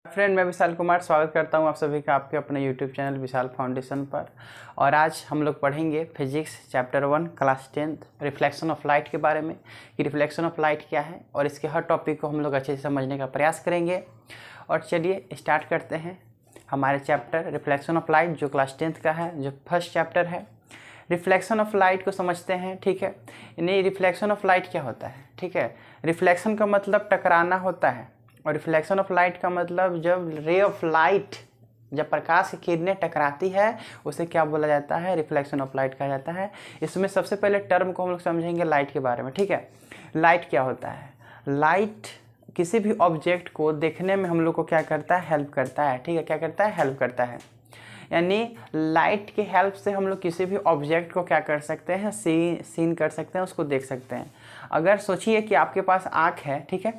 Friend, मैं विशाल कुमार स्वागत करता हूं आप सभी का आपके अपने यूट्यूब चैनल विशाल फाउंडेशन पर। और आज हम लोग पढ़ेंगे physics chapter 1 class 10th reflection of light के बारे में कि रिफ्लेक्शन ऑफ लाइट क्या है और इसके हर टॉपिक को हम लोग अच्छे से समझने का प्रयास करेंगे। और चलिए स्टार्ट करते हैं हमारे चैप्टर रिफ्लेक्शन ऑफ लाइट जो क्लास 10th का है, जो फर्स्ट चैप्टर है। रिफ्लेक्शन ऑफ लाइट को समझते हैं, ठीक है। यानी रिफ्लेक्शन ऑफ लाइट क्या होता है, ठीक है। रिफ्लेक्शन का मतलब टकराना होता है और रिफ्लेक्शन ऑफ लाइट का मतलब जब रे ऑफ लाइट, जब प्रकाश की किरणें टकराती है उसे क्या बोला जाता है, रिफ्लेक्शन ऑफ लाइट कहा जाता है। इसमें सबसे पहले टर्म को हम लोग समझेंगे लाइट के बारे में, ठीक है। लाइट क्या होता है? लाइट किसी भी ऑब्जेक्ट को देखने में हम लोग को क्या करता है, हेल्प करता है, ठीक है। क्या करता है? हेल्प करता है। यानी लाइट की हेल्प से हम लोग किसी भी ऑब्जेक्ट को क्या कर सकते हैं, सीन कर सकते हैं, उसको देख सकते हैं। अगर सोचिए कि आपके पास आँख है, ठीक है,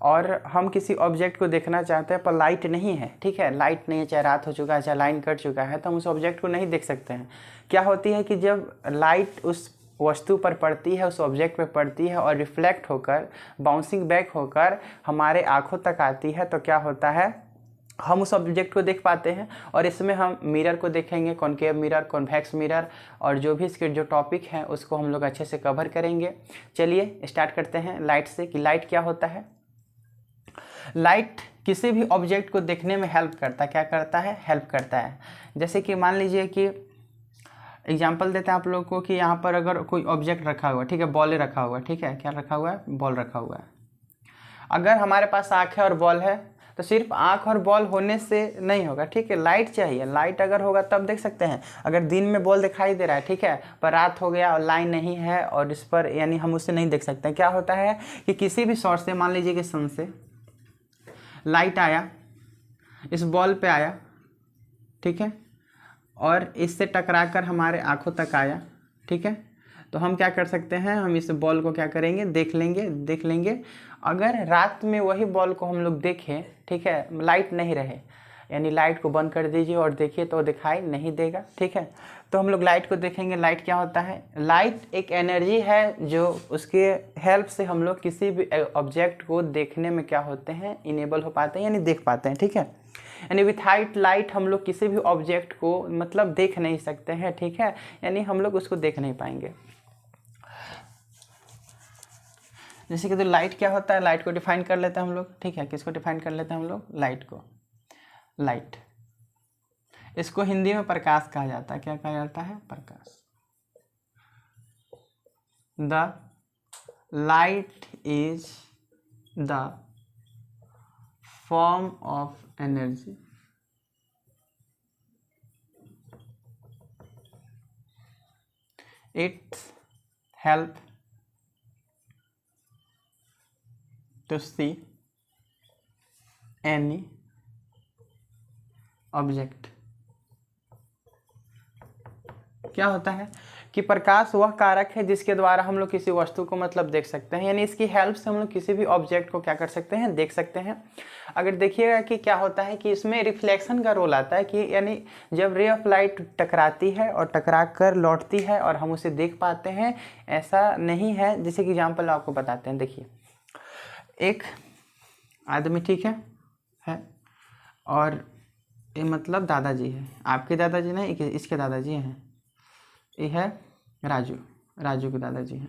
और हम किसी ऑब्जेक्ट को देखना चाहते हैं पर लाइट नहीं है, ठीक है। लाइट नहीं है, चाहे रात हो चुका है, चाहे लाइन कट चुका है, तो हम उस ऑब्जेक्ट को नहीं देख सकते हैं। क्या होती है कि जब लाइट उस वस्तु पर पड़ती है, उस ऑब्जेक्ट पर पड़ती है और रिफ्लेक्ट होकर बाउंसिंग बैक होकर हमारे आँखों तक आती है, तो क्या होता है, हम उस ऑब्जेक्ट को देख पाते हैं। और इसमें हम मिरर को देखेंगे, कॉनकेव मिरर, कॉन्वेक्स मिरर, और जो भी इसके जो टॉपिक हैं उसको हम लोग अच्छे से कवर करेंगे। चलिए स्टार्ट करते हैं लाइट से कि लाइट क्या होता है। लाइट किसी भी ऑब्जेक्ट को देखने में हेल्प करता है। क्या करता है? हेल्प करता है। जैसे कि मान लीजिए कि एग्जांपल देते हैं आप लोगों को कि यहाँ पर अगर कोई ऑब्जेक्ट रखा हुआ है, ठीक है, बॉल रखा हुआ है, ठीक है। क्या रखा हुआ है? बॉल रखा हुआ है। अगर हमारे पास आँख है और बॉल है तो सिर्फ आँख और बॉल होने से नहीं होगा, ठीक है। लाइट चाहिए। लाइट अगर होगा तब देख सकते हैं। अगर दिन में बॉल दिखाई दे रहा है, ठीक है, पर रात हो गया और लाइन नहीं है और इस पर यानी हम उससे नहीं देख सकते। क्या होता है कि किसी भी सोर्स से, मान लीजिए कि सन से लाइट आया, इस बॉल पे आया, ठीक है, और इससे टकराकर हमारे आँखों तक आया, ठीक है। तो हम क्या कर सकते हैं, हम इस बॉल को क्या करेंगे, देख लेंगे। अगर रात में वही बॉल को हम लोग देखें, ठीक है, लाइट नहीं रहे, यानी लाइट को बंद कर दीजिए और देखिए तो दिखाई नहीं देगा, ठीक है। तो हम लोग लाइट को देखेंगे। लाइट क्या होता है? लाइट एक एनर्जी है जो उसके हेल्प से हम लोग किसी भी ऑब्जेक्ट को देखने में क्या होते हैं, इनेबल हो पाते हैं, यानी देख पाते हैं, ठीक है। यानी विथआउट लाइट हम लोग किसी भी ऑब्जेक्ट को मतलब देख नहीं सकते हैं, ठीक है, यानी हम लोग उसको देख नहीं पाएंगे। जैसे कि तो लाइट क्या होता है, लाइट को डिफाइन कर लेते हैं हम लोग, ठीक है। किसको डिफाइन कर लेते हैं हम लोग? लाइट को। लाइट, इसको हिंदी में प्रकाश कहा जाता है। क्या कहा जाता है? प्रकाश। The light is the form of energy it help to see any object. क्या होता है कि प्रकाश वह कारक है जिसके द्वारा हम लोग किसी वस्तु को मतलब देख सकते हैं, यानी इसकी हेल्प से हम लोग किसी भी ऑब्जेक्ट को क्या कर सकते हैं, देख सकते हैं। अगर देखिएगा कि क्या होता है कि इसमें रिफ्लेक्शन का रोल आता है कि यानी जब रे ऑफ लाइट टकराती है और टकरा कर लौटती है और हम उसे देख पाते हैं, ऐसा नहीं है। जैसे कि एग्जाम्पल आपको बताते हैं। देखिए, एक आदमी, ठीक है, और ये मतलब दादाजी है, आपके दादाजी नहीं, इसके दादाजी हैं। ये है राजू के दादाजी हैं।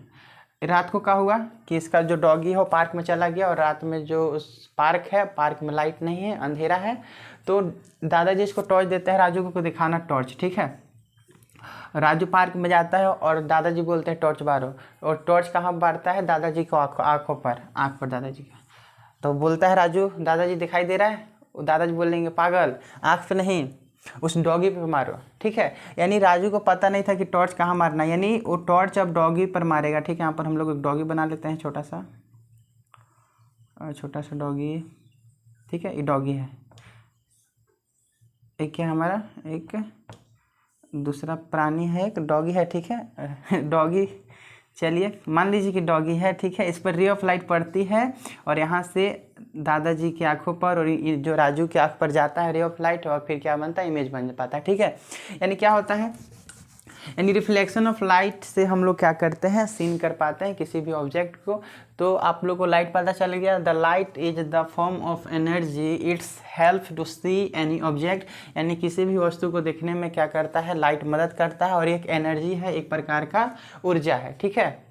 रात को क्या हुआ कि इसका जो डॉगी है वो पार्क में चला गया और रात में जो उस पार्क है, पार्क में लाइट नहीं है, अंधेरा है। तो दादाजी इसको टॉर्च देते हैं राजू को दिखाना टॉर्च, ठीक है। राजू पार्क में जाता है और दादाजी बोलते हैं टॉर्च बारो, और टॉर्च कहाँ बारता है? दादाजी को आँख पर दादाजी का। तो बोलता है राजू, दादाजी दिखाई दे रहा है? दादाजी बोलेंगे पागल, आँख पे नहीं, उस डॉगी पे मारो, ठीक है। यानी राजू को पता नहीं था कि टॉर्च कहाँ मारना, यानी वो टॉर्च अब डॉगी पर मारेगा, ठीक है। यहाँ पर हम लोग एक डॉगी बना लेते हैं, छोटा सा डॉगी, ठीक है। ये डॉगी है, एक क्या हमारा, एक दूसरा प्राणी है, एक डॉगी है, ठीक है। डॉगी, चलिए मान लीजिए कि डॉगी है, ठीक है। इस पर रे ऑफ लाइट पड़ती है और यहाँ से दादाजी की आंखों पर और जो राजू की आंख पर जाता है रे ऑफ लाइट, और फिर क्या बनता है, इमेज बन पाता है, ठीक है। यानी क्या होता है यानी रिफ्लेक्शन ऑफ लाइट से हम लोग क्या करते हैं, सीन कर पाते हैं किसी भी ऑब्जेक्ट को। तो आप लोग को लाइट पता चल गया, the light is the form of energy, it's help to see any object, यानी किसी भी वस्तु को देखने में क्या करता है, लाइट मदद करता है, और एक एनर्जी है, एक प्रकार का ऊर्जा है। ठीक है,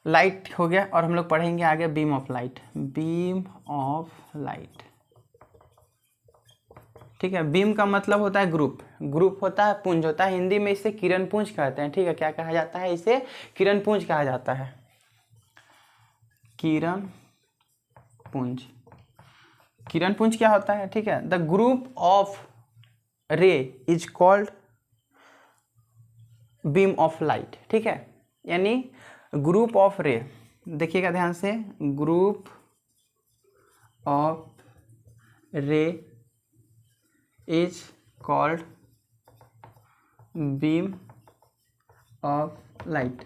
लाइट हो गया। और हम लोग पढ़ेंगे आगे beam of light. Beam of light, ठीक है। बीम का मतलब होता है ग्रुप, ग्रुप होता है, पुंज होता है। हिंदी में इसे किरण पुंज कहते हैं। ठीक है, क्या कहा जाता है, इसे किरण पुंज कहा जाता है, किरण पुंज। किरण पुंज क्या होता है, ठीक है। द ग्रुप ऑफ रे is called beam of light. ठीक है, यानी ग्रुप ऑफ रे, देखिएगा ध्यान से, ग्रुप ऑफ रे is called beam of light.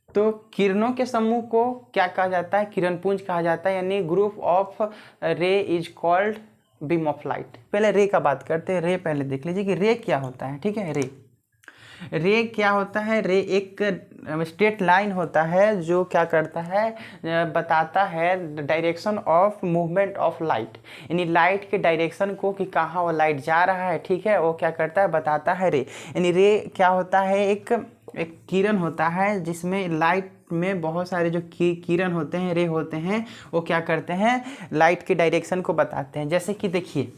तो किरणों के समूह को क्या कहा जाता है, किरणपुंज कहा जाता है, यानी ग्रुप ऑफ रे is called beam of light. पहले रे का बात करते हैं। रे पहले देख लीजिए कि रे क्या होता है। ठीक है, रे क्या होता है, रे एक स्ट्रेट लाइन होता है जो क्या करता है, बताता है direction of movement of light, यानी लाइट के डायरेक्शन को कि कहाँ वो लाइट जा रहा है। ठीक है, वो क्या करता है, बताता है रे। यानी रे क्या होता है, एक किरण होता है जिसमें लाइट में बहुत सारे जो किरण होते हैं, रे होते हैं, वो क्या करते हैं, लाइट के डायरेक्शन को बताते हैं। जैसे कि देखिए,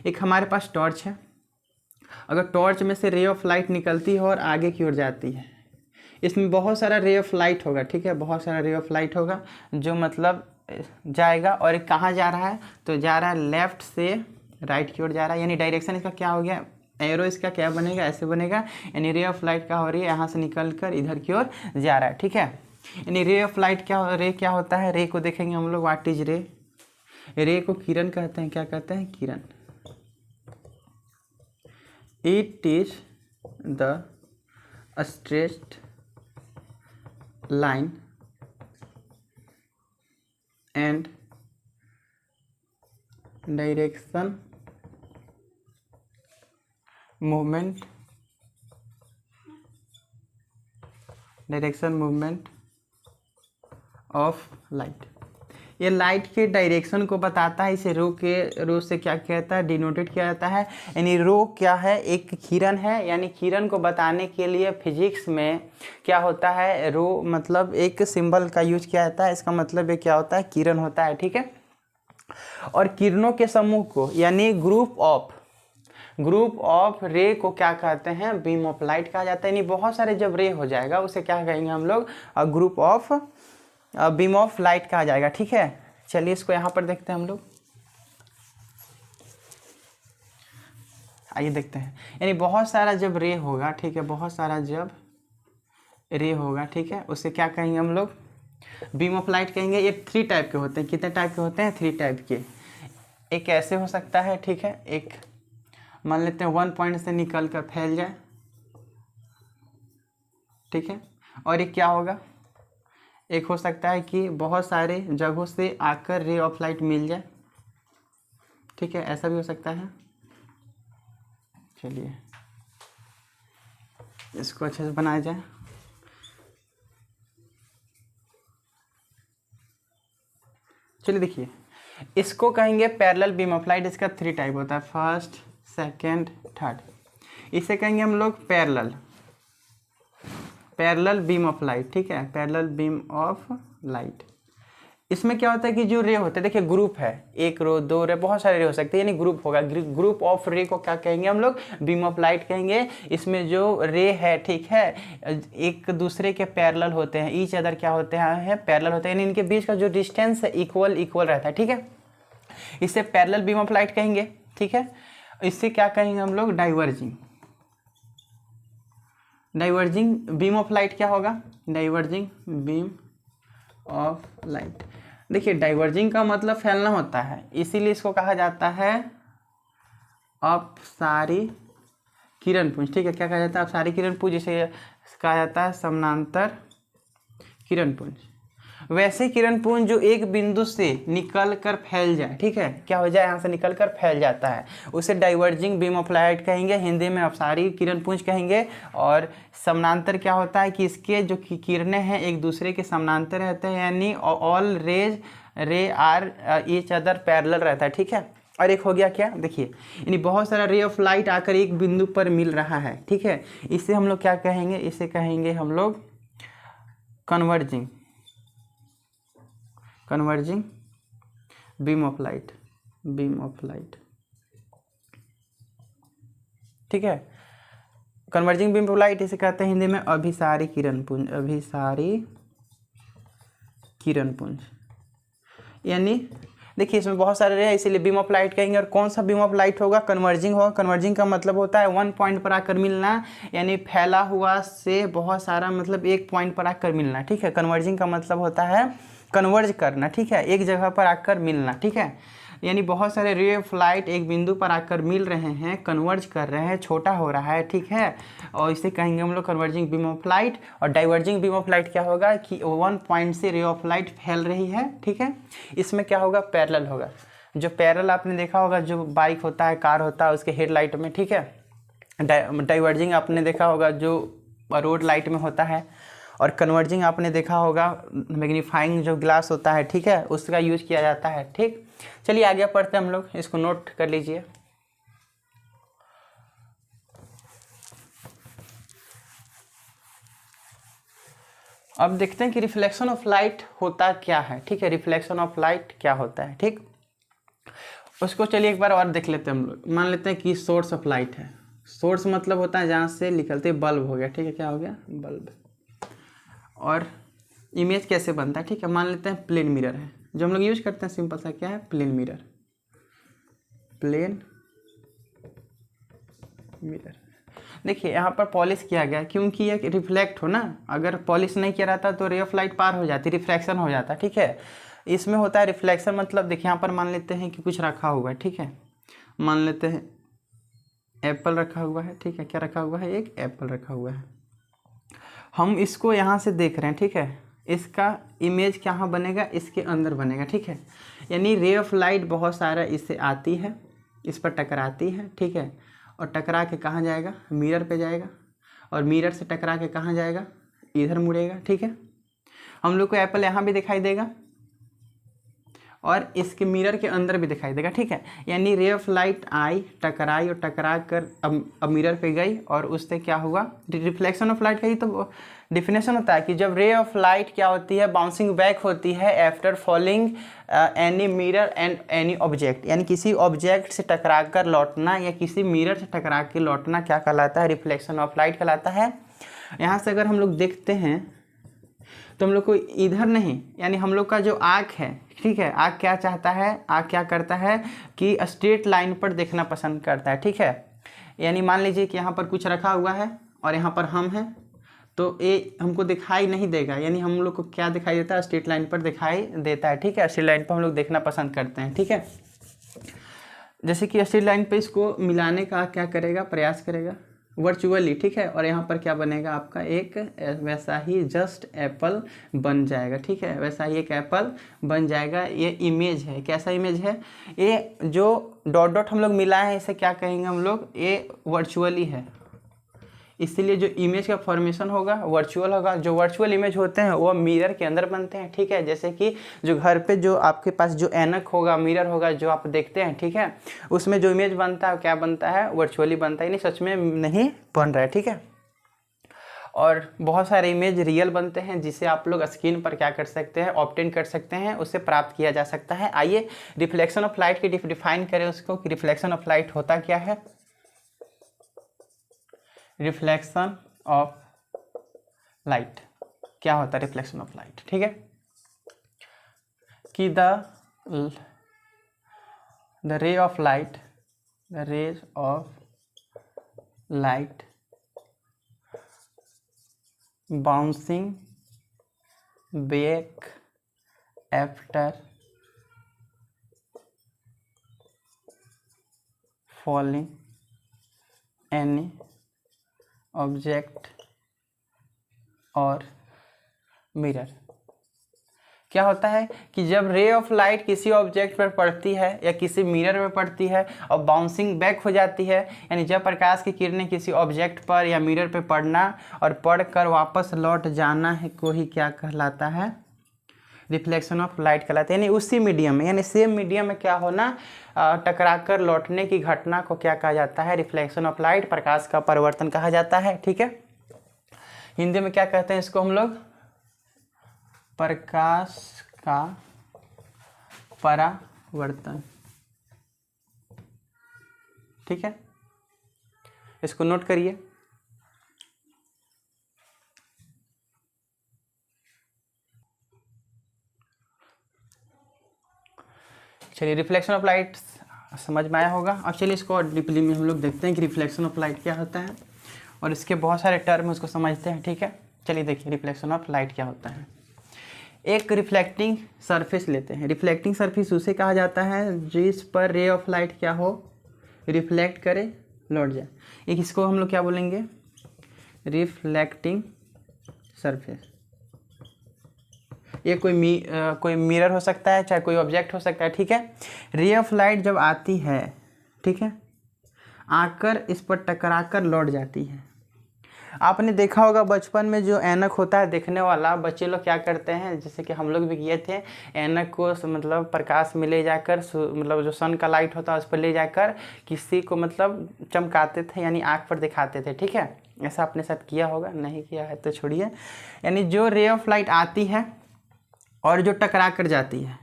एक हमारे पास टॉर्च है, अगर टॉर्च में से रे ऑफ लाइट निकलती है और आगे की ओर जाती है, इसमें बहुत सारा रे ऑफ लाइट होगा। ठीक है, बहुत सारा रे ऑफ लाइट होगा जो मतलब जाएगा, और कहाँ जा रहा है, तो जा रहा है लेफ्ट से राइट की ओर जा रहा है, यानी डायरेक्शन इसका क्या हो गया, एरो इसका क्या बनेगा, ऐसे बनेगा। यानी रे ऑफ लाइट क्या हो रही है, यहाँ से निकल कर इधर की ओर जा रहा है। ठीक है, यानी रे ऑफ लाइट रे क्या होता है, रे को देखेंगे हम लोग, व्हाट इज रे। रे को किरण कहते हैं, क्या कहते हैं, किरण। It is the straight line and direction movement of light। ये लाइट के डायरेक्शन को बताता है। इसे रो से क्या कहता है, डिनोटेड किया जाता है। यानी रो क्या है, एक किरण है, यानी किरण को बताने के लिए फिजिक्स में क्या होता है, रो मतलब एक सिंबल का यूज किया जाता है। इसका मतलब ये क्या होता है, किरण होता है। ठीक है, और किरणों के समूह को यानी ग्रुप ऑफ रे को क्या कहते हैं, बीम ऑफ लाइट कहा जाता है। यानी बहुत सारे जब रे हो जाएगा उसे क्या कहेंगे हम लोग, group of beam of light कहा जाएगा। ठीक है, चलिए इसको यहाँ पर देखते हैं हम लोग, आइए देखते हैं। यानी बहुत सारा जब रे होगा, ठीक है, बहुत सारा जब रे होगा, ठीक है, उसे क्या कहेंगे हम लोग, बीम ऑफ लाइट कहेंगे। ये 3 टाइप के होते हैं। कितने टाइप के होते हैं, 3 टाइप के। एक ऐसे हो सकता है, ठीक है, एक मान लेते हैं 1 पॉइंट से निकल कर फैल जाए, ठीक है, और एक क्या होगा, एक हो सकता है कि बहुत सारे जगहों से आकर रे ऑफ लाइट मिल जाए। ठीक है, ऐसा भी हो सकता है। चलिए इसको अच्छे से बनाया जाए। चलिए देखिए, इसको कहेंगे पैरेलल बीम ऑफ लाइट। इसका 3 टाइप होता है, फर्स्ट, सेकंड, थर्ड। इसे कहेंगे हम लोग पैरेलल बीम ऑफ लाइट। ठीक है, पैरेलल बीम ऑफ लाइट। इसमें क्या होता है कि जो रे होते हैं, देखिए ग्रुप है, 1 रो 2 रे, बहुत सारे रे हो सकते हैं, यानी ग्रुप होगा। ग्रुप ऑफ रे को क्या कहेंगे हम लोग, बीम ऑफ लाइट कहेंगे। इसमें जो रे है, ठीक है, एक दूसरे के पैरेलल होते हैं, ईच अदर क्या होते हैं, पैरेलल होते हैं, यानी इनके बीच का जो डिस्टेंस है इक्वल रहता है। ठीक है, इसे पैरेलल बीम ऑफ लाइट कहेंगे। ठीक है, इससे क्या कहेंगे हम लोग, डाइवर्जिंग बीम ऑफ लाइट क्या होगा, डाइवर्जिंग बीम ऑफ लाइट। देखिए, डाइवर्जिंग का मतलब फैलना होता है, इसीलिए इसको कहा जाता है अपसारी किरणपुंज। ठीक है, क्या कहा जाता है, अपसारी किरणपुंज। इसे कहा जाता है समानांतर किरणपुंज। वैसे किरण पुंज जो एक बिंदु से निकल कर फैल जाए, ठीक है, क्या हो जाए, यहाँ से निकल कर फैल जाता है, उसे डाइवर्जिंग बीम ऑफ लाइट कहेंगे, हिंदी में अपसारी किरण पुंज कहेंगे। और समानांतर क्या होता है कि इसके जो किरणें हैं एक दूसरे के समानांतर रहते हैं, यानी ऑल रे आर ईच अदर पैरेलल रहता है, ठीक है। और एक हो गया क्या, देखिए, यानी बहुत सारा रे ऑफ लाइट आकर एक बिंदु पर मिल रहा है, ठीक है, इसे हम लोग क्या कहेंगे, इसे कहेंगे हम लोग कन्वर्जिंग बीम ऑफ लाइट, ठीक है। कन्वर्जिंग बीम ऑफ लाइट इसे कहते हैं हिंदी में अभिसारी किरण पुंज, यानी देखिए इसमें बहुत सारे रे हैं इसीलिए बीम ऑफ लाइट कहेंगे। और कौन सा बीम ऑफ लाइट होगा, कन्वर्जिंग होगा। कन्वर्जिंग का मतलब होता है वन पॉइंट पर आकर मिलना, यानी फैला हुआ से बहुत सारा मतलब एक पॉइंट पर आकर मिलना, ठीक है। कन्वर्जिंग का मतलब होता है कन्वर्ज करना, ठीक है, एक जगह पर आकर मिलना, ठीक है। यानी बहुत सारे रे ऑफ लाइट एक बिंदु पर आकर मिल रहे हैं, कन्वर्ज कर रहे हैं, छोटा हो रहा है, ठीक है, और इसे कहेंगे हम लोग कन्वर्जिंग बीम ऑफ लाइट। और डाइवर्जिंग बीम ऑफ लाइट क्या होगा कि वन पॉइंट से रे ऑफ लाइट फैल रही है, ठीक है। इसमें क्या होगा, पैरेलल होगा। जो पैरेलल आपने देखा होगा, जो बाइक होता है, कार होता है, उसके हेडलाइट में, ठीक है। डाइवर्जिंग आपने देखा होगा जो रोड लाइट में होता है। और कन्वर्जिंग आपने देखा होगा मैग्नीफाइंग जो ग्लास होता है, ठीक है, उसका यूज किया जाता है, ठीक। चलिए आगे पढ़ते हैं हम लोग, इसको नोट कर लीजिए। अब देखते हैं कि रिफ्लेक्शन ऑफ लाइट होता क्या है, ठीक है, रिफ्लेक्शन ऑफ लाइट क्या होता है, ठीक। उसको चलिए एक बार और देख लेते हैं हम लोग। मान लेते हैं कि सोर्स ऑफ लाइट है। सोर्स मतलब होता है जहाँ से निकलते, बल्ब हो गया, ठीक है, क्या हो गया, बल्ब। और इमेज कैसे बनता है, ठीक है, मान लेते हैं प्लेन मिरर है जो हम लोग यूज करते हैं, सिंपल सा क्या है, प्लेन मिरर। देखिए यहाँ पर पॉलिश किया गया क्योंकि ये रिफ्लेक्ट हो ना, अगर पॉलिश नहीं किया रहता तो रे ऑफ लाइट पार हो जाती, रिफ्लेक्शन हो जाता, ठीक है। इसमें होता है रिफ्लेक्शन, मतलब देखिए यहाँ पर मान लेते हैं कि कुछ रखा हुआ है, ठीक है, मान लेते हैं एप्पल रखा हुआ है, ठीक है, क्या रखा हुआ है, एक एप्पल रखा हुआ है। हम इसको यहाँ से देख रहे हैं, ठीक है, इसका इमेज कहाँ बनेगा, इसके अंदर बनेगा, ठीक है। यानी रे ऑफ लाइट बहुत सारा इससे आती है, इस पर टकराती है, ठीक है, और टकरा के कहाँ जाएगा, मिरर पे जाएगा, और मिरर से टकरा के कहाँ जाएगा, इधर मुड़ेगा, ठीक है। हम लोग को एप्पल यहाँ भी दिखाई देगा और इसके मिरर के अंदर भी दिखाई देगा, ठीक है। यानी रे ऑफ लाइट आई, टकराई, और टकरा कर अब मिरर पे गई, और उससे क्या हुआ, रिफ्लेक्शन ऑफ लाइट का ही तो डिफिनेशन होता है कि जब रे ऑफ लाइट क्या होती है, बाउंसिंग बैक होती है after falling any mirror and any object, यानी किसी ऑब्जेक्ट से टकरा कर लौटना या किसी मिरर से टकरा के लौटना क्या कहलाता है, रिफ्लेक्शन ऑफ लाइट कहलाता है। यहाँ से अगर हम लोग देखते हैं तो हम लोग को इधर नहीं, यानी हम लोग का जो आँख है, ठीक है, आँख क्या चाहता है, आँख क्या करता है कि स्ट्रेट लाइन पर देखना पसंद करता है, ठीक है। यानी मान लीजिए कि यहाँ पर कुछ रखा हुआ है और यहाँ पर हम हैं, तो ये हमको दिखाई नहीं देगा, यानी हम लोग को क्या दिखाई देता है, स्ट्रेट लाइन पर दिखाई देता है, ठीक है। स्ट्रेट लाइन पर हम लोग देखना पसंद करते हैं, ठीक है। जैसे कि स्ट्रेट लाइन पे इसको मिलाने का क्या करेगा, प्रयास करेगा वर्चुअली, ठीक है, और यहाँ पर क्या बनेगा आपका, एक वैसा ही जस्ट एप्पल बन जाएगा, ठीक है, वैसा ही एक एप्पल बन जाएगा। ये इमेज है, कैसा इमेज है, ये जो डॉट डॉट हम लोग मिलाए हैं इसे क्या कहेंगे हम लोग, ये वर्चुअली है, इसीलिए जो इमेज का फॉर्मेशन होगा वर्चुअल होगा। जो वर्चुअल इमेज होते हैं वो मिरर के अंदर बनते हैं, ठीक है। जैसे कि जो घर पे जो आपके पास जो ऐनक होगा, मिरर होगा, जो आप देखते हैं, ठीक है, उसमें जो इमेज बनता है क्या बनता है, वर्चुअली बनता है, नहीं सच में नहीं बन रहा है, ठीक है। और बहुत सारे इमेज रियल बनते हैं जिसे आप लोग स्क्रीन पर क्या कर सकते हैं, ऑब्टेन कर सकते हैं, उससे प्राप्त किया जा सकता है। आइए रिफ्लेक्शन ऑफ लाइट की डिफाइन करें उसको कि रिफ्लेक्शन ऑफ लाइट होता क्या है। रिफ्लेक्शन ऑफ लाइट क्या होता है, रिफ्लेक्शन ऑफ लाइट, ठीक है, कि the ray of light, the rays of light bouncing back after falling any object और मिरर क्या होता है कि जब रे ऑफ लाइट किसी ऑब्जेक्ट पर पड़ती है या किसी मिरर में पड़ती है और बाउंसिंग बैक हो जाती है, यानी जब प्रकाश की किरणें किसी ऑब्जेक्ट पर या मिरर पर पड़ना और पढ़कर वापस लौट जाना है को ही क्या कहलाता है, रिफ्लेक्शन ऑफ लाइट कहलाता है। यानी उसी मीडियम में, यानी सेम मीडियम में क्या होना, टकराकर लौटने की घटना को क्या कहा जाता है, रिफ्लेक्शन ऑफ लाइट, प्रकाश का परिवर्तन कहा जाता है। ठीक है, हिंदी में क्या कहते हैं इसको हम लोग, प्रकाश का परावर्तन। ठीक है, इसको नोट करिए। चलिए, रिफ्लेक्शन ऑफ लाइट समझ में आया होगा। अब चलिए इसको और डीपली में हम लोग देखते हैं कि रिफ्लेक्शन ऑफ लाइट क्या होता है और इसके बहुत सारे टर्म उसको समझते हैं। ठीक है, चलिए देखिए रिफ्लेक्शन ऑफ लाइट क्या होता है। एक रिफ्लेक्टिंग सरफेस लेते हैं। रिफ्लेक्टिंग सरफेस उसे कहा जाता है जिस पर रे ऑफ लाइट क्या हो, रिफ्लेक्ट करे, लौट जाए। एक इसको हम लोग क्या बोलेंगे, रिफ्लेक्टिंग सरफेस। ये कोई मिरर हो सकता है, चाहे कोई ऑब्जेक्ट हो सकता है। ठीक है, रे ऑफ लाइट जब आती है, ठीक है, आकर इस पर टकराकर लौट जाती है। आपने देखा होगा बचपन में जो ऐनक होता है देखने वाला, बच्चे लोग क्या करते हैं, जैसे कि हम लोग भी किए थे, ऐनक को मतलब प्रकाश में ले जाकर, मतलब जो सन का लाइट होता है उस पर ले जाकर किसी को मतलब चमकाते थे, यानी आँख पर दिखाते थे। ठीक है, ऐसा अपने साथ किया होगा, नहीं किया है तो छोड़िए। यानी जो रे ऑफ लाइट आती है और जो टकरा कर जाती है,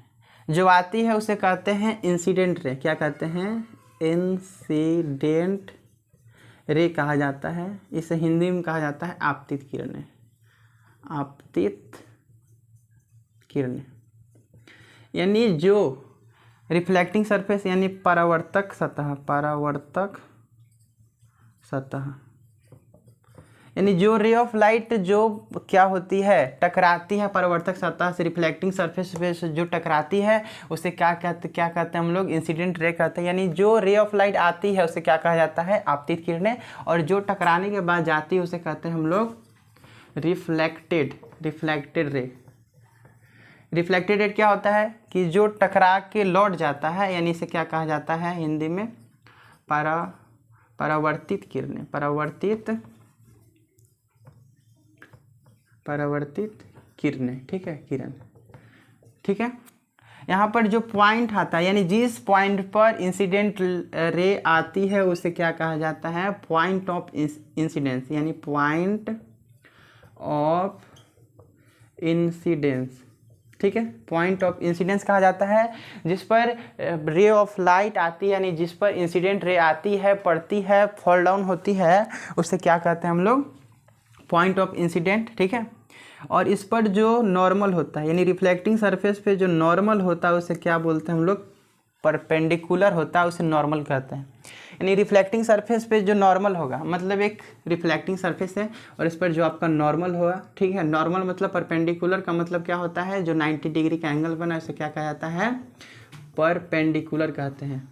जो आती है उसे कहते हैं इंसिडेंट रे। क्या कहते हैं, इंसिडेंट रे कहा जाता है। इसे हिंदी में कहा जाता है आपतित किरणें। आपतित किरणें यानी जो रिफ्लेक्टिंग सरफेस यानी परावर्तक सतह, परावर्तक सतह, यानी जो रे ऑफ लाइट जो क्या होती है, टकराती है परावर्तक सतह से, रिफ्लेक्टिंग सरफेस पे जो टकराती है उसे क्या कहते हैं हम लोग, इंसिडेंट रे कहते हैं। यानी जो रे ऑफ लाइट आती है उसे क्या कहा जाता है, आपतित किरणें, और जो टकराने के बाद जाती है उसे कहते हैं हम लोग रिफ्लेक्टेड रे। रिफ्लेक्टेड रे क्या होता है कि जो टकरा के लौट जाता है, यानी इसे क्या कहा जाता है हिंदी में, परावर्तित किरणें, परावर्तित किरणें। ठीक है, किरण। ठीक है, यहाँ पर जो पॉइंट आता है, यानी जिस पॉइंट पर इंसिडेंट रे आती है उसे क्या कहा जाता है, पॉइंट ऑफ इंसिडेंस, यानी पॉइंट ऑफ इंसिडेंस। ठीक है, पॉइंट ऑफ इंसिडेंस कहा जाता है जिस पर रे ऑफ लाइट आती है, यानी जिस पर इंसिडेंट रे आती है, पड़ती है, फॉल डाउन होती है, उसे क्या कहते हैं हम लोग, पॉइंट ऑफ इंसिडेंट। ठीक है, और इस पर जो नॉर्मल होता है, यानी रिफ्लेक्टिंग सरफेस पे जो नॉर्मल होता है उसे क्या बोलते हैं हम लोग, परपेंडिकुलर होता है उसे नॉर्मल कहते हैं। यानी रिफ्लेक्टिंग सरफेस पे जो नॉर्मल होगा, मतलब एक रिफ्लेक्टिंग सरफेस है और इस पर जो आपका नॉर्मल होगा, ठीक है, नॉर्मल मतलब परपेंडिकुलर का मतलब क्या होता है, जो 90 डिग्री का एंगल बना है उसे क्या कहा जाता है, परपेंडिकुलर कहते हैं।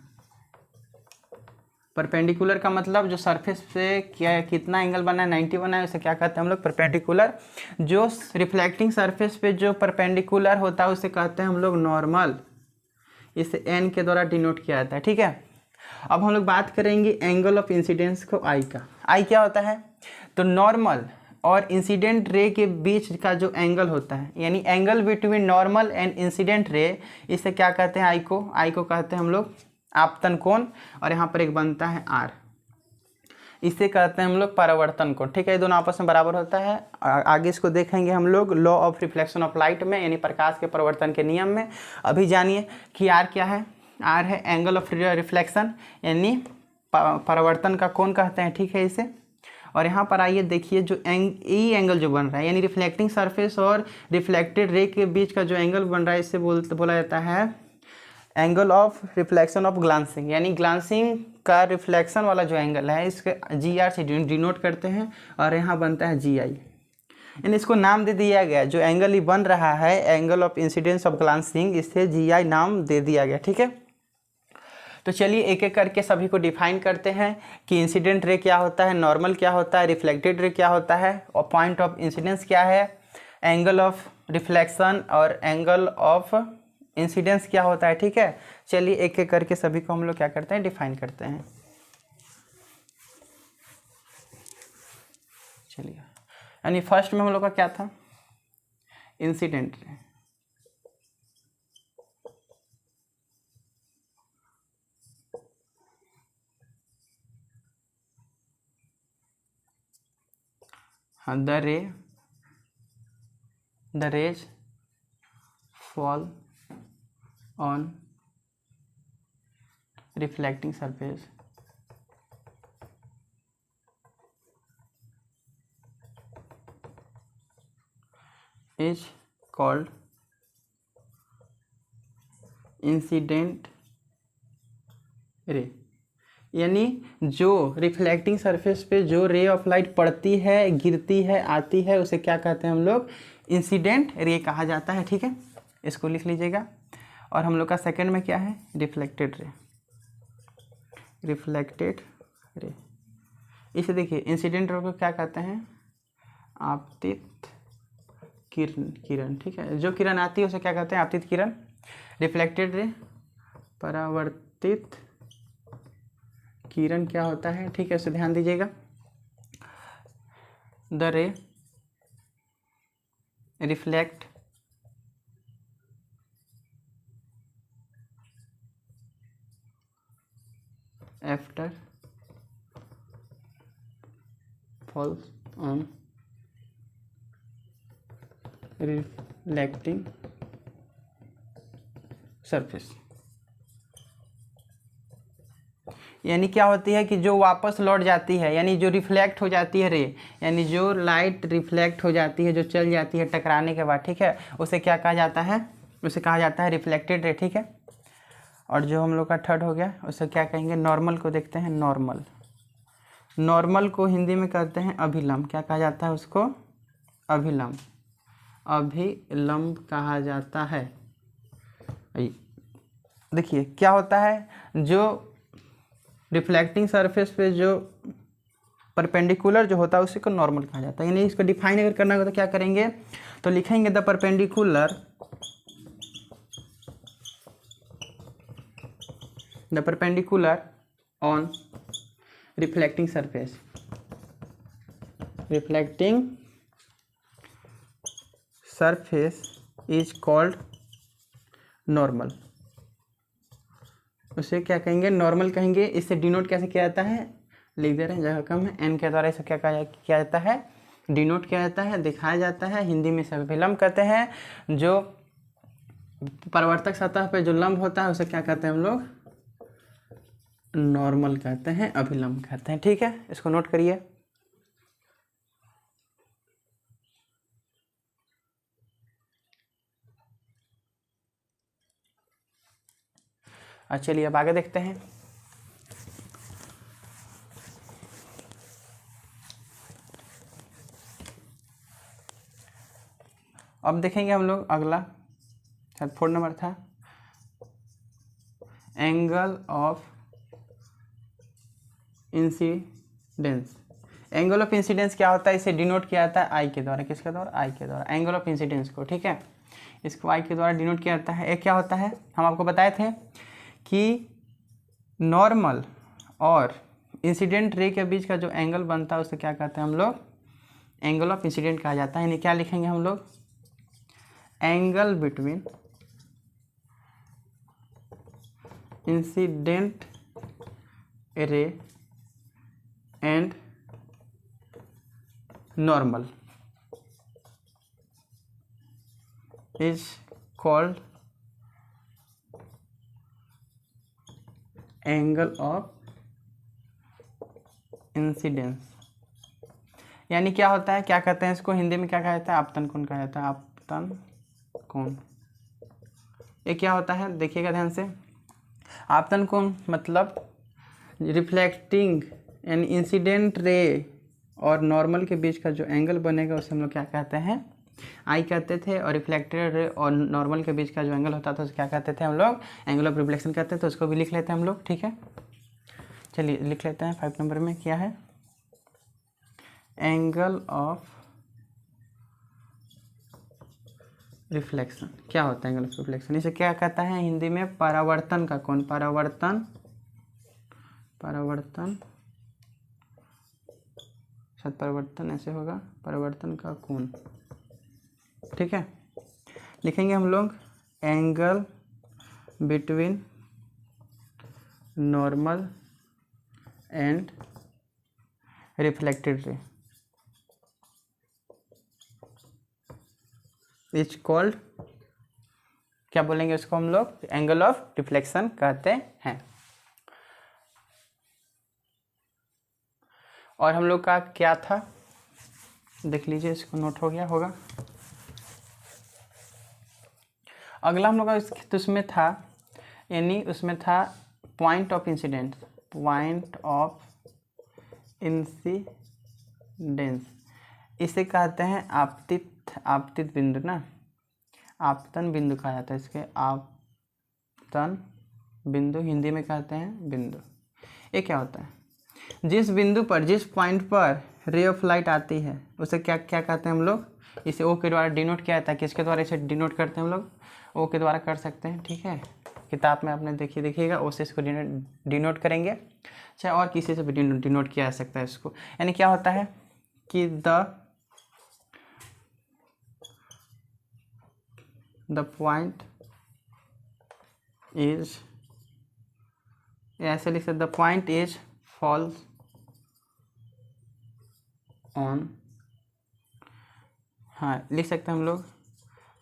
परपेंडिकुलर का मतलब जो सरफेस पे क्या कितना एंगल बना है, 90 बना है, उसे क्या कहते हैं हम लोग, परपेंडिकुलर। जो रिफ्लेक्टिंग सरफेस पे जो परपेंडिकुलर होता है उसे कहते हैं हम लोग नॉर्मल। इसे एन के द्वारा डिनोट किया जाता है। ठीक है, अब हम लोग बात करेंगे एंगल ऑफ इंसिडेंस को, आई का। आई क्या होता है, तो नॉर्मल और इंसिडेंट रे के बीच का जो एंगल होता है, यानी angle between normal and incident ray, इसे क्या कहते हैं, आई को कहते हैं हम लोग आपतन कोण, और यहाँ पर एक बनता है आर, इसे कहते हैं हम लोग परावर्तन कोण। ठीक है, ये दोनों आपस में बराबर होता है। आगे इसको देखेंगे हम लोग law of reflection of light में, यानी प्रकाश के परिवर्तन के नियम में। अभी जानिए कि आर क्या है। आर है एंगल ऑफ रिफ्लेक्शन, यानी परावर्तन का कोण कहते हैं। ठीक है, इसे, और यहाँ पर आइए देखिए जो ई एंगल जो बन रहा है, यानी रिफ्लेक्टिंग सरफेस और रिफ्लेक्टेड रे के बीच का जो एंगल बन रहा है, इससे बोला जाता है angle of reflection of glancing, यानी ग्लांसिंग का रिफ्लेक्शन वाला जो एंगल है इसके जी आर से डिनोट करते हैं, और यहाँ बनता है जी आई, यानी इसको नाम दे दिया गया। जो एंगल ही बन रहा है angle of incidence of glancing, इससे जी आई नाम दे दिया गया। ठीक है, तो चलिए एक एक करके सभी को डिफाइन करते हैं कि इंसिडेंट रे क्या होता है, नॉर्मल क्या होता है, रिफ्लेक्टेड रे क्या होता है, और पॉइंट ऑफ इंसिडेंस क्या है, एंगल ऑफ रिफ्लेक्शन और एंगल ऑफ इंसिडेंस क्या होता है, ठीक है। चलिए एक एक करके सभी को हम लोग क्या करते हैं, डिफाइन करते हैं। चलिए, यानी फर्स्ट में हम लोग का क्या था, इंसिडेंट रे। हाँ, the rays fall on reflecting surface is called incident ray. यानी जो रिफ्लेक्टिंग सरफेस पे जो रे ऑफ लाइट पड़ती है, गिरती है, आती है, उसे क्या कहते हैं हम लोग, इंसिडेंट रे कहा जाता है, ठीक है। इसको लिख लीजिएगा। और हम लोग का सेकंड में क्या है, रिफ्लेक्टेड रे। रिफ्लेक्टेड रे, इसे देखिए इंसिडेंट रे को क्या कहते हैं, आपतित किरण, ठीक है। जो किरण आती है उसे क्या कहते हैं, आपतित किरण। रिफ्लेक्टेड रे परावर्तित किरण क्या होता है, ठीक है, उसे ध्यान दीजिएगा। द रे reflect after falls on reflecting surface. यानी क्या होती है कि जो वापस लौट जाती है, यानी जो रिफ्लेक्ट हो जाती है रे, यानी जो लाइट रिफ्लेक्ट हो जाती है, जो चल जाती है टकराने के बाद, ठीक है, उसे क्या कहा जाता है, उसे कहा जाता है रिफ्लेक्टेड रे, ठीक है। और जो हम लोग का थर्ड हो गया उसे क्या कहेंगे, नॉर्मल को देखते हैं। नॉर्मल को हिंदी में कहते हैं अभिलंब। क्या कहा जाता है उसको, अभिलंब। अभिलंब कहा जाता है। देखिए क्या होता है, जो रिफ्लेक्टिंग सरफेस पे जो परपेंडिकुलर जो होता है उसी को नॉर्मल कहा जाता है। यानी इसको डिफाइन अगर करना होगा तो क्या करेंगे, तो लिखेंगे the perpendicular on reflecting surface. Reflecting surface is called normal. उसे क्या कहेंगे, नॉर्मल कहेंगे। इससे डिनोट कैसे किया जाता है, लिख दे रहे हैं, जगह कम है, एन के द्वारा इसे क्या किया जाता है, डिनोट किया जाता है, दिखाया जाता है। हिंदी में इसे अभिलंब कहते हैं। जो परावर्तक सतह पे जो लंब होता है उसे क्या कहते हैं हम लोग, नॉर्मल कहते हैं, अभिलंब कहते हैं, ठीक है। इसको नोट करिए। चलिए अब आगे देखते हैं। अब देखेंगे हम लोग अगला, शायद 4 नंबर था, angle of incidence. Angle of incidence क्या होता है, इसे डिनोट किया जाता है आई के द्वारा। किसके द्वारा, आई के द्वारा, एंगल ऑफ इंसिडेंस को, ठीक है। इसको आई के द्वारा डिनोट किया जाता है। एक क्या होता है, हम आपको बताए थे कि नॉर्मल और इंसिडेंट रे के बीच का जो एंगल बनता है उसे क्या कहते हैं हम लोग, एंगल ऑफ इंसिडेंट कहा जाता है। यानी क्या लिखेंगे हम लोग, angle between incident ray and normal is called angle of incidence. यानी क्या होता है, क्या कहते हैं इसको, हिंदी में क्या कहा जाता है, आपतन कोण कहा जाता है, आपतन कोण। ये क्या होता है, देखिएगा ध्यान से। आपतन कोण मतलब रिफ्लेक्टिंग यानी इंसिडेंट रे और नॉर्मल के बीच का जो एंगल बनेगा उसे हम लोग क्या कहते हैं, आई कहते थे। और रिफ्लेक्टेड रे और नॉर्मल के बीच का जो एंगल होता था उसे क्या कहते थे हम लोग, एंगल ऑफ रिफ्लेक्शन कहते थे। तो उसको भी लिख लेते हैं हम लोग, ठीक है। चलिए लिख लेते हैं। 5 नंबर में क्या है, एंगल ऑफ रिफ्लेक्शन क्या होता है? एंगल ऑफ रिफ्लेक्शन इसे क्या कहता है हिंदी में? परावर्तन का कोण। परावर्तन शायद परावर्तन ऐसे होगा, परावर्तन का कोण। ठीक है, लिखेंगे हम लोग angle between normal and reflected ray is called, क्या बोलेंगे उसको हम लोग? एंगल ऑफ रिफ्लेक्शन कहते हैं। और हम लोग का क्या था, देख लीजिए, इसको नोट हो गया होगा। अगला हम लोग का उसमें था, यानी उसमें था point of incidence. Point of incidence इसे कहते हैं आपतित बिंदु ना, आपतन बिंदु कहा जाता है इसके। आपतन बिंदु हिंदी में कहते हैं बिंदु। ये क्या होता है? जिस बिंदु पर, जिस पॉइंट पर रे ऑफ लाइट आती है उसे क्या क्या कहते हैं हम लोग? इसे ओ के द्वारा डिनोट किया जाता है। किसके द्वारा इसे डिनोट करते हैं हम लोग? ओ के द्वारा कर सकते हैं। ठीक है, किताब में आपने देखिएगा ओ से इसको डिनोट करेंगे, चाहे और किसी से भी डिनोट किया जा सकता है इसको। यानी क्या होता है कि द पॉइंट इज, ऐसे लिख सकते, the point is falls on, हाँ लिख सकते हैं हम लोग,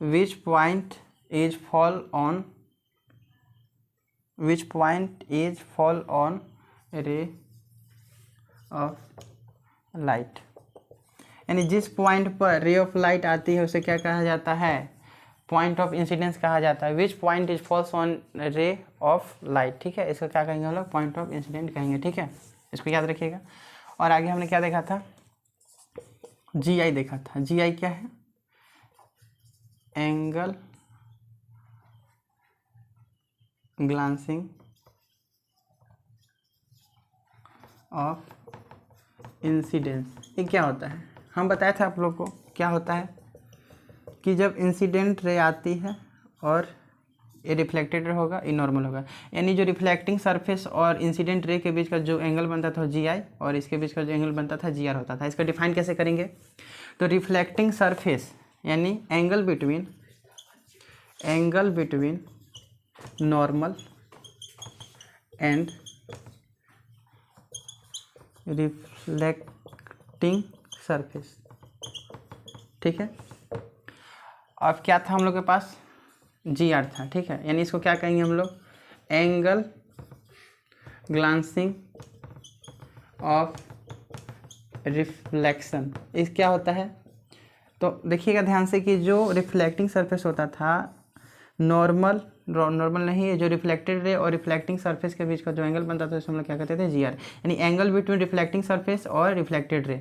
which point is fall on, which point is fall on रे ऑफ लाइट। यानी जिस पॉइंट पर रे ऑफ लाइट आती है उसे क्या कहा जाता है? पॉइंट ऑफ इंसिडेंस कहा जाता है। Which point is falls on रे ऑफ लाइट। ठीक है, इसको क्या कहेंगे हम लोग? पॉइंट ऑफ इंसिडेंट कहेंगे। ठीक है, इसको याद रखिएगा। और आगे हमने क्या देखा था? जी आई देखा था। जी आई क्या है? Angle glancing of incidence. ये क्या होता है? हम बताए थे आप लोग को क्या होता है कि जब इंसिडेंट रे आती है और ये रिफ्लेक्टेड रे होगा, ये नॉर्मल होगा, यानी जो रिफ्लेक्टिंग सरफेस और इंसिडेंट रे के बीच का जो एंगल बनता था जी आई, और इसके बीच का जो एंगल बनता था जी आर होता था। इसका डिफाइन कैसे करेंगे? तो रिफ्लेक्टिंग सरफेस यानी angle between normal and reflecting surface. ठीक है, अब क्या था हम लोग के पास? जी आर था। ठीक है, यानी इसको क्या कहेंगे हम लोग? Angle glancing of reflection. इस क्या होता है? तो देखिएगा ध्यान से कि जो रिफ्लेक्टिंग सरफेस होता था, नॉर्मल नहीं है, जो रिफ्लेक्टेड रे और रिफ्लेक्टिंग सरफेस के बीच का जो एंगल बनता था उसे हम लोग क्या कहते थे? जी आर। यानी एंगल बिटवीन रिफ्लेक्टिंग सरफेस और रिफ्लेक्टेड रे